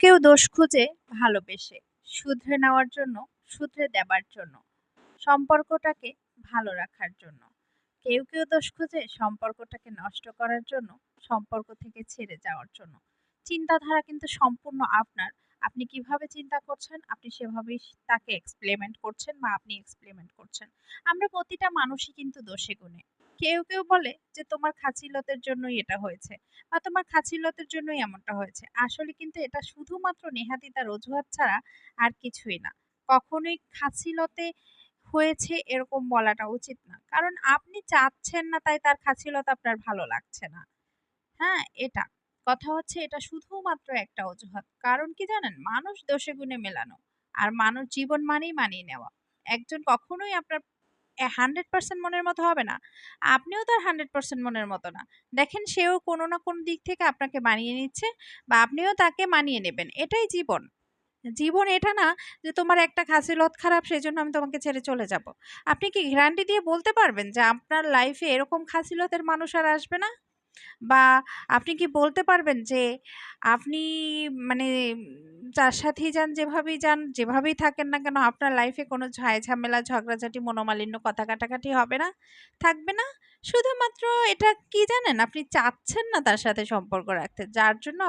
কেউ দোষ খুঁজে ভালোবেসে, শুধরে নেওয়ার জন্য, শুধরে দেবার জন্য, সম্পর্কটাকে ভালো রাখার জন্য। কেউ দোষ খুঁজে সম্পর্কটাকে নষ্ট করার জন্য, সম্পর্ক থেকে ছেড়ে যাওয়ার জন্য। চিন্তাধারা কিন্তু সম্পূর্ণ আপনার। আপনি কিভাবে চিন্তা করছেন, আপনি সেভাবেই তাকে এক্সপ্লেমেন্ট করছেন বা আপনি এক্সপ্লেমেন্ট করছেন। আমরা প্রতিটা মানুষই কিন্তু দোষে গুণে। কেউ বলে যে তোমার খাচিলতের জন্যই এটা হয়েছে বা তোমার খাচিলতের জন্যই এমনটা হয়েছে। আসলে কিন্তু এটা শুধুমাত্র নেহাতিতার অজুহাত ছাড়া আর কিছুই না। কখনোই খাচিলতে হয়েছে এরকম বলাটা উচিত না। কারণ আপনি চাচ্ছেন না তাই তার খাচিলতা আপনার ভালো লাগছে না। হ্যাঁ, এটা। কথা হচ্ছে এটা শুধুমাত্র একটা অজুহাত। কারণ কি জানেন? মানুষ দোষে গুণে মেলানো। আর মানুষ জীবন মানেই মানিয়ে নেওয়া। একজন কখনোই আপনার 100% মনের মতো হবে না। আপনিও তার 100% মনের মতো না। দেখেন সেও কোনো না কোনো দিক থেকে আপনাকে মানিয়ে নিচ্ছে বা আপনিও তাকে মানিয়ে নেবেন। এটাই জীবন। জীবন এটা না যে তোমার একটা খাসিলত খারাপ সেজন্য আমি তোমাকে ছেড়ে চলে যাব। আপনি কি গ্যারান্টি দিয়ে বলতে পারবেন যে আপনার লাইফে এরকম খাসিলতের মানুষ আর আসবে না? বা আপনি কি বলতে পারবেন যে আপনি মানে যার সাথেই যান, যেভাবেই যান, যেভাবেই থাকেন না কেন আপনার লাইফে কোনো ঝামেলা, ঝগড়াঝাটি, মনোমালিন্য, কথা কাটাকাটি হবে না? থাকবে না? শুধুমাত্র এটা কি জানেন? আপনি চাচ্ছেন না তার সাথে সম্পর্ক রাখতে। যার জন্য